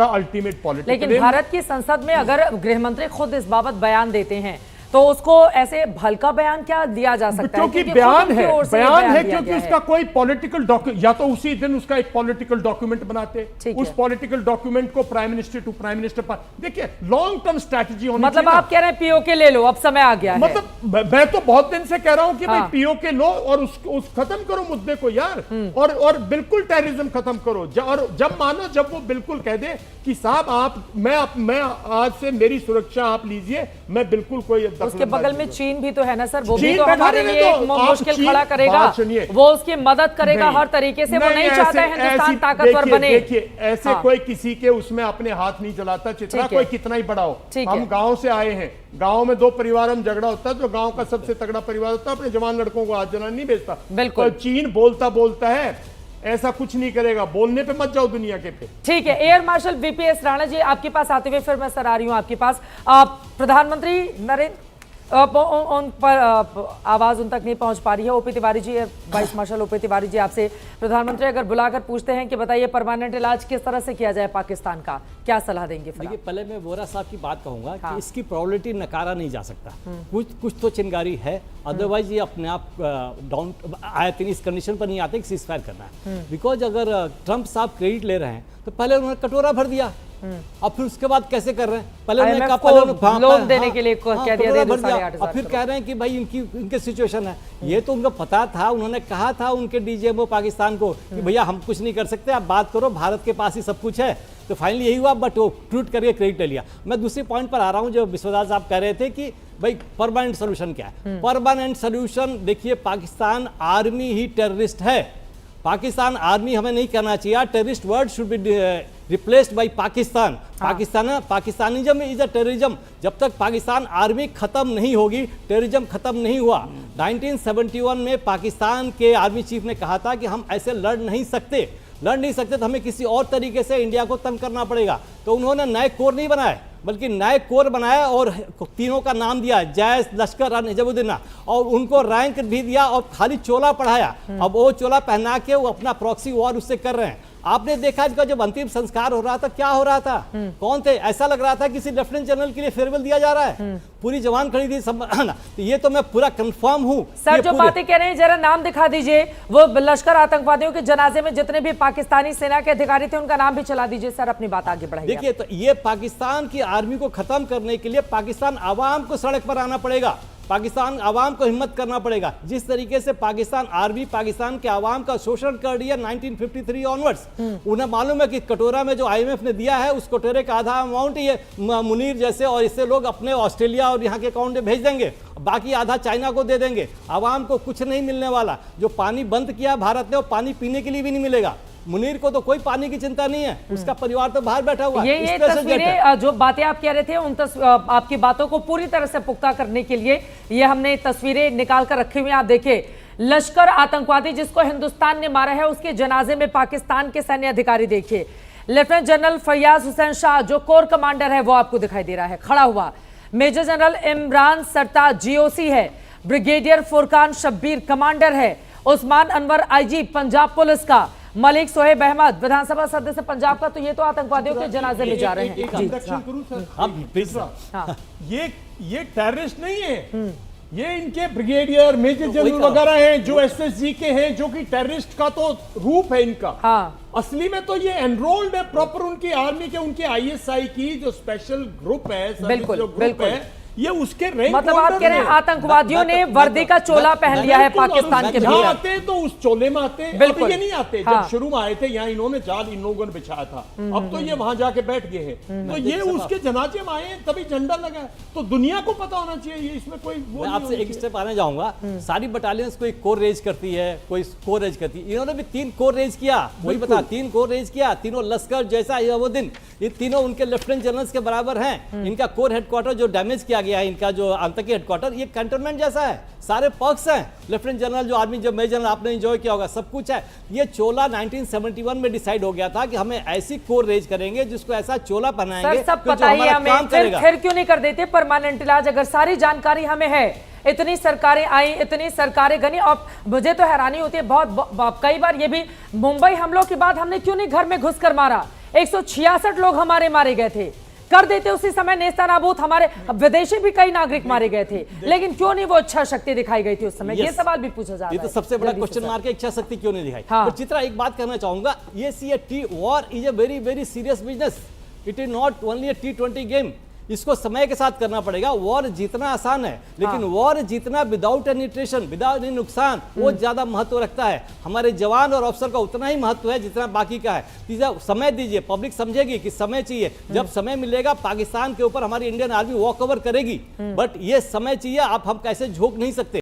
Ultimate politics. लेकिन भारत की संसद में अगर गृह मंत्री खुद इस बाबत बयान देते हैं तो उसको ऐसे हल्का बयान क्या दिया जा सकता है? क्योंकि बयान है क्योंकि उसका कोई पॉलिटिकल डॉक्यूमेंट, या तो उसी दिन उसका एक पॉलिटिकल डॉक्यूमेंट बनाते, उस पॉलिटिकल डॉक्यूमेंट को prime minister to prime minister पर, देखिए लॉन्ग टर्म स्ट्रैटेजी होनी चाहिए। मतलब आप कह रहे हैं पीओके ले लो, अब समय आ गया है। मतलब मैं तो बहुत दिन से कह रहा हूं कि भाई पीओके लो और उस खत्म करो मुद्दे को यार, और बिल्कुल टेररिज्म खत्म करो। और जब वो बिल्कुल कह दे कि साहब मैं आज से मेरी सुरक्षा आप लीजिए, मैं बिल्कुल कोई, उसके बगल में चीन भी तो है ना सर, वो भी तो हमारे लिए एक मुश्किल खड़ा करेगा, वो उसकी मदद करेगा हर तरीके से। वो नहीं चाहता है हिंदुस्तान ताकतवर बने। देखिए ऐसे कोई किसी के उसमें अपने हाथ नहीं चलाता, चित्रा कोई कितना ही बड़ा हो। हम गांव से आए हैं, गांव में दो परिवार में झगड़ा होता है, जो गांव का सबसे तगड़ा परिवार होता है अपने जवान लड़कों को हाथ जलाने नहीं भेजता। बिल्कुल चीन बोलता है, ऐसा कुछ नहीं करेगा। बोलने पे मत जाओ दुनिया के पे। ठीक है, air marshal VPS Rana ji आपके पास आते हुए फिर मैं सर आ रही हूं आपके पास। प्रधानमंत्री नरेंद्र उन पर आवाज उन तक नहीं पहुंच पा रही है। OP Tiwari ji, vice marshal OP Tiwari ji, आपसे प्रधानमंत्री अगर बुलाकर पूछते हैं कि बताइए परमानेंट इलाज किस तरह से किया जाए पाकिस्तान का, क्या सलाह देंगे? देखिए पहले मैं वोरा साहब की बात कहूंगा कि इसकी प्रोबेबिलिटी नकारा नहीं जा सकता। कुछ तो चिंगारी है, अदरवाइज ये अपने आप डाउन आए इस कंडीशन पर नहीं आते कि सीज फायर करना है। बिकॉज अगर ट्रंप साहब क्रेडिट ले रहे हैं तो पहले उन्होंने कटोरा भर दिया, अब फिर उसके बाद कैसे कर रहे हैं? पहले उन्होंने कहा लोन देने के लिए कह दिया, अब फिर कह रहे हैं कि भाई इनके सिचुएशन है। ये तो उनको पता था, उन्होंने कहा था उनके डीजीएमओ पाकिस्तान को कि भैया हम कुछ नहीं कर सकते, आप बात करो, भारत के पास ही सब कुछ है। तो फाइनली यही हुआ, बट वो ट्रूट करके क्रेडिट ले लिया। मैं दूसरी पॉइंट पर आ रहा हूं, जो विश्वदास साहब कह रहे थे कि भाई परमानेंट सोल्यूशन क्या है। परमानेंट सोल्यूशन देखिए, पाकिस्तान आर्मी ही टेररिस्ट है। पाकिस्तान आर्मी हमें नहीं कहना चाहिए, terrorist word should be replaced by Pakistan. Pakistanism is a terrorism. जब तक पाकिस्तान आर्मी खत्म नहीं होगी, टेररिज्म खत्म नहीं हुआ। 1971 में पाकिस्तान के आर्मी चीफ ने कहा था कि हम ऐसे लड़ नहीं सकते तो हमें किसी और तरीके से इंडिया को तंग करना पड़ेगा। तो उन्होंने नए कोर नहीं बनाए, बल्कि नए कोर बनाया और तीनों का नाम दिया जैश, लश्कर और निजामुद्दीन, और उनको रैंक भी दिया और खाली चोला पढ़ाया। अब वो चोला पहना के वो अपना प्रॉक्सी वॉर उससे कर रहे हैं। आपने देखा इसका जब अंतिम संस्कार हो रहा था, क्या हो रहा था? कौन थे? ऐसा लग रहा था किसी लेफ्टिनेंट जनरल के लिए फेयरवेल दिया जा रहा है। पूरी जवान खड़ी थी सब। तो ये तो मैं पूरा कंफर्म हूं। सर जो बातें कह रहे हैं जरा नाम दिखा दीजिए, वो लश्कर आतंकवादियों के जनाजे में जितने भी पाकिस्तानी सेना के अधिकारी थे उनका नाम भी चला दीजिए सर, अपनी बात आगे बढ़ाइए। देखिए तो ये पाकिस्तान की आर्मी को खत्म करने के लिए पाकिस्तान आवाम को सड़क पर आना पड़ेगा, पाकिस्तान आवाम को हिम्मत करना पड़ेगा। जिस तरीके से पाकिस्तान आर्मी पाकिस्तान के आवाम का शोषण कर रही है 1953 ऑनवर्ड्स, उन्हें मालूम है कि कटोरा में जो आईएमएफ ने दिया है उस कटोरे का आधा अमाउंट ही मुनीर जैसे और इससे लोग अपने ऑस्ट्रेलिया और यहाँ के अकाउंट में भेज देंगे, बाकी आधा चाइना को दे देंगे। आवाम को कुछ नहीं मिलने वाला। जो पानी बंद किया भारत ने, वो पानी पीने के लिए भी नहीं मिलेगा। मुनीर को तो कोई पानी की चिंता नहीं है, उसका परिवार तो बाहर बैठा हुआ है। ये तस्वीरें जो बातें आप कह रहे थे उन आपकी बातों को पूरी तरह से पुख्ता करने के लिए ये हमने तस्वीरें निकाल कर रखी हुई हैं। आप देखिए, लश्कर आतंकवादी जिसको हिंदुस्तान ने मारा है उसके जनाजे में पाकिस्तान के सैन्य अधिकारी, देखिए लेफ्टिनेंट जनरल फैयाज हुसैन शाह जो कोर कमांडर है वो आपको दिखाई दे रहा है खड़ा हुआ। मेजर जनरल इमरान सरताज जीओसी है, ब्रिगेडियर फुरकान शब्बीर कमांडर है, उस्मान अनवर आईजी पंजाब पुलिस का, मलिक सोहेब अहमद विधानसभा सदस्य पंजाब का। तो ये तो आतंकवादियों के जनाजे में जा रहे हैं। ये टेररिस्ट नहीं है, ये इनके ब्रिगेडियर मेजर जनरल वगैरह हैं जो एसएसजी के हैं, जो कि टेररिस्ट का तो रूप है इनका। असली में तो ये एनरोल्ड है प्रॉपर उनकी आर्मी के, उनके आईएसआई की जो स्पेशल ग्रुप है, बिल्कुल है ये उसके रैंक। मतलब आप कह रहे हैं आतंकवादियों ने वर्दी का चोला पहन लिया है पाकिस्तान के भीतर। आते तो उस चोले में आते, बिल्कुल ये नहीं आते। जब शुरू में आए थे यहाँ इन्होंने जाल इन लोगों ने बिछाया था, अब तो ये वहां जाके बैठ गए हैं। तो ये उसके जनाजे में आए तभी झंडा लगा, तो दुनिया को पता होना चाहिए। इसमें कोई मैं आपसे एक स्टेप आने जाऊंगा। सारी बटालियंस कोई कोर रेज करती है, कोई कोर रेज करती है। इन्होंने भी 3 कोर रेज किया, वही बता 3 कोर रेज किया। तीनों लश्कर जैसा दिन, ये तीनों उनके लेफ्टिनेंट जनरल्स के बराबर हैं। इनका कोर हेडक्वार्टर जो डैमेज किया गया है, इनका जो आतंकी हेडक्वार्टर, ये कैंटोनमेंट जैसा है, सारे पर्क्स हैं। लेफ्टिनेंट जनरल जो आर्मी जो मेजर जनरल आपने एंजॉय किया होगा, सब कुछ है। ये चोला 1971 में डिसाइड हो गया था कि हमें ऐसी कोर रेज करेंगे जिसको ऐसा चोला पहनाएंगे। सर सब पता ही हमें, फिर क्यों नहीं कर देते परमानेंट इलाज? अगर सारी जानकारी हमें है, इतनी सरकारें आई, इतनी सरकारें गनी, और मुझे तो हैरानी होती है बहुत कई बार ये भी, मुंबई हमलों के बाद हमने क्यों नहीं घर में घुसकर मारा? 166 लोग हमारे मारे गए थे। कर देते उसी समय नेस्तनाबूत, हमारे विदेशी भी कई नागरिक मारे गए थे, लेकिन क्यों नहीं वो इच्छा शक्ति दिखाई गई थी उस समय? ये सवाल भी पूछा जा रहा है। ये तो सबसे बड़ा क्वेश्चन मार्क है, इच्छा शक्ति क्यों नहीं दिखाई। हाँ। चित्रा, एक बात कहना चाहूंगा, ये war is a very very serious business. It is not only A T20 game. इसको समय के साथ करना पड़ेगा। वॉर जीतना आसान है, लेकिन वॉर जीतना without any tension, without any नुकसान, वो ज्यादा महत्व रखता है। हमारे जवान और अफसर का उतना ही महत्व है जितना बाकी का है। तीसरा, समय दीजिए, पब्लिक समझेगी कि समय चाहिए। जब समय मिलेगा पाकिस्तान के ऊपर हमारी इंडियन आर्मी वॉक ओवर करेगी, बट ये समय चाहिए। आप हम कैसे झोंक नहीं सकते।